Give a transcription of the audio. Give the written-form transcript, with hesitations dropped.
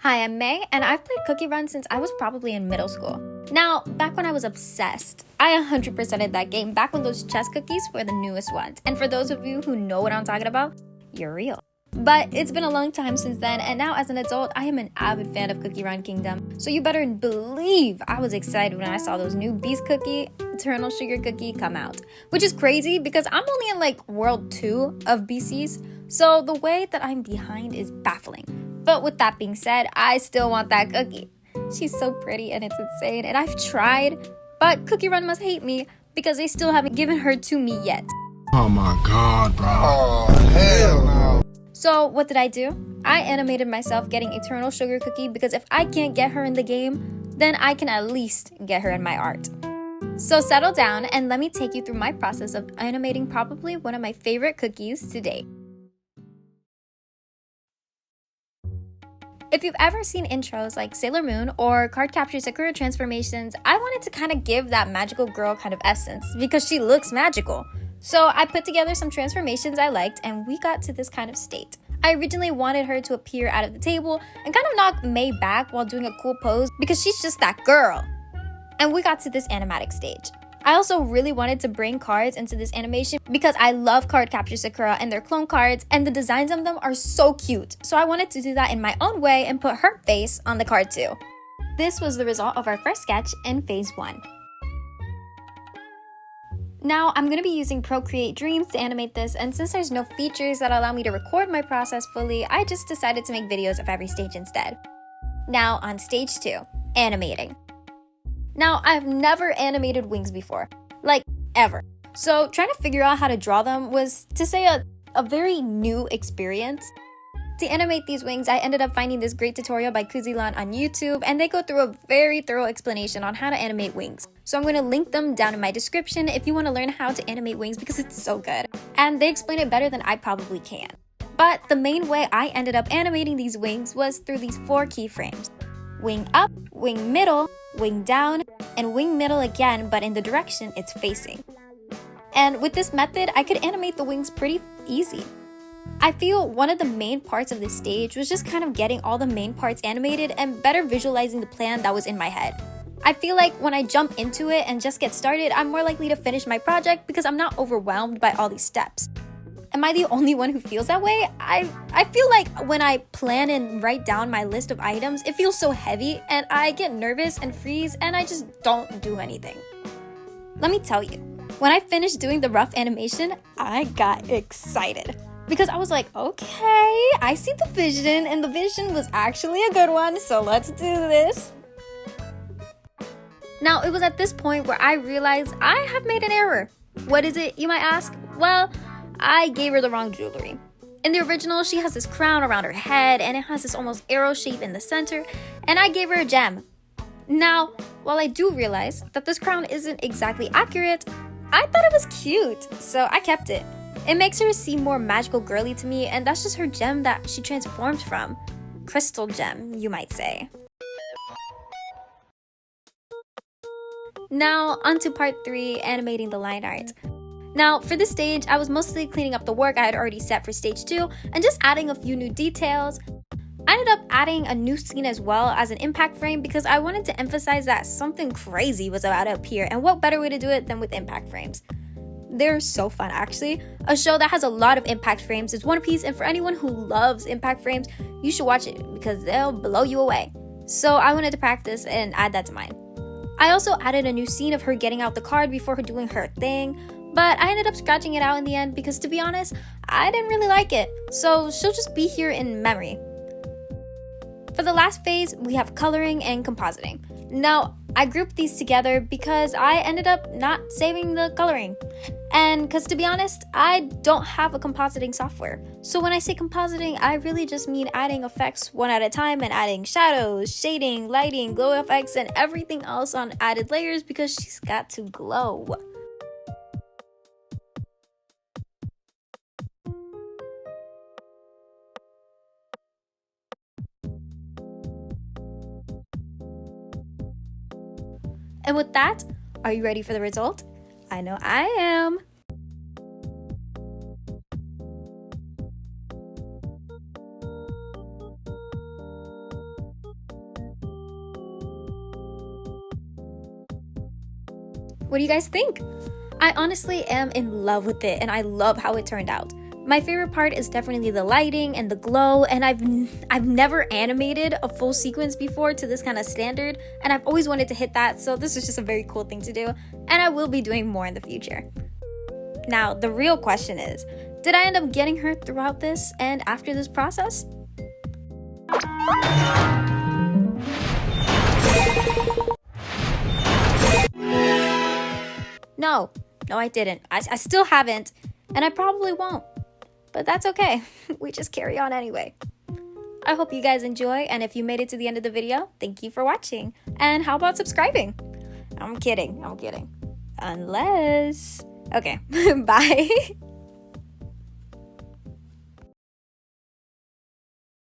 Hi, I'm May, and I've played Cookie Run since I was probably in middle school. Now, back when I was obsessed, I 100%ed that game back when those chess cookies were the newest ones. And for those of you who know what I'm talking about, you're real. But it's been a long time since then, and now as an adult, I am an avid fan of Cookie Run Kingdom. So you better believe I was excited when I saw those new Beast Cookie, Eternal Sugar Cookie come out. Which is crazy because I'm only in World 2 of BCs, so the way that I'm behind is baffling. But with that being said, I still want that cookie. She's so pretty and it's insane, and I've tried, but Cookie Run must hate me because they still haven't given her to me yet. Oh my god, bro. Oh, hell no. So what did I do? I animated myself getting Eternal Sugar Cookie because if I can't get her in the game, then I can at least get her in my art. So settle down and let me take you through my process of animating probably one of my favorite cookies to date. If you've ever seen intros like Sailor Moon or Card Capture Sakura transformations, I wanted to kind of give that magical girl kind of essence because she looks magical. So I put together some transformations I liked and we got to this kind of state. I originally wanted her to appear out of the table and kind of knock May back while doing a cool pose because she's just that girl. And we got to this animatic stage. I also really wanted to bring cards into this animation because I love Card Capture Sakura and their clone cards, and the designs of them are so cute. So I wanted to do that in my own way and put her face on the card too. This was the result of our first sketch in phase 1. Now I'm going to be using Procreate Dreams to animate this, and since there's no features that allow me to record my process fully, I just decided to make videos of every stage instead. Now on stage 2, animating. Now, I've never animated wings before, ever. So trying to figure out how to draw them was, to say a very new experience. To animate these wings, I ended up finding this great tutorial by Kuzillon on YouTube, and they go through a very thorough explanation on how to animate wings. So I'm going to link them down in my description if you want to learn how to animate wings because it's so good. And they explain it better than I probably can. But the main way I ended up animating these wings was through these 4 keyframes. Wing up, wing middle, wing down, and wing middle again, but in the direction it's facing. And with this method, I could animate the wings pretty easy. I feel one of the main parts of this stage was just kind of getting all the main parts animated and better visualizing the plan that was in my head. I feel like when I jump into it and just get started, I'm more likely to finish my project because I'm not overwhelmed by all these steps. Am I the only one who feels that way? I feel like when I plan and write down my list of items, it feels so heavy and I get nervous and freeze and I just don't do anything. Let me tell you, when I finished doing the rough animation, I got excited. Because I was like, okay, I see the vision and the vision was actually a good one, so let's do this. Now, it was at this point where I realized I have made an error. What is it, you might ask? Well, I gave her the wrong jewelry. In the original, she has this crown around her head and it has this almost arrow shape in the center, and I gave her a gem. Now, while I do realize that this crown isn't exactly accurate, I thought it was cute, so I kept it. It makes her seem more magical girly to me, and that's just her gem that she transformed from. Crystal gem, you might say. Now, on to part 3, animating the line art. Now, for this stage, I was mostly cleaning up the work I had already set for stage 2 and just adding a few new details. I ended up adding a new scene as well as an impact frame because I wanted to emphasize that something crazy was about to appear, and what better way to do it than with impact frames. They're so fun, actually. A show that has a lot of impact frames is One Piece, and for anyone who loves impact frames, you should watch it because they'll blow you away. So I wanted to practice and add that to mine. I also added a new scene of her getting out the card before her doing her thing, but I ended up scratching it out in the end because, to be honest, I didn't really like it, so she'll just be here in memory. For the last phase, we have coloring and compositing. Now, I grouped these together because I ended up not saving the coloring. And because, to be honest, I don't have a compositing software. So when I say compositing, I really just mean adding effects one at a time and adding shadows, shading, lighting, glow effects, and everything else on added layers because she's got to glow. And with that, are you ready for the result? I know I am. What do you guys think? I honestly am in love with it and I love how it turned out. My favorite part is definitely the lighting and the glow, and I've never animated a full sequence before to this kind of standard, and I've always wanted to hit that, so this is just a very cool thing to do, and I will be doing more in the future. Now, the real question is, did I end up getting her throughout this and after this process? No, I didn't. I still haven't, and I probably won't. But that's okay. We just carry on anyway. I hope you guys enjoy, and if you made it to the end of the video, thank you for watching. And how about subscribing? I'm kidding. Unless... Okay, bye.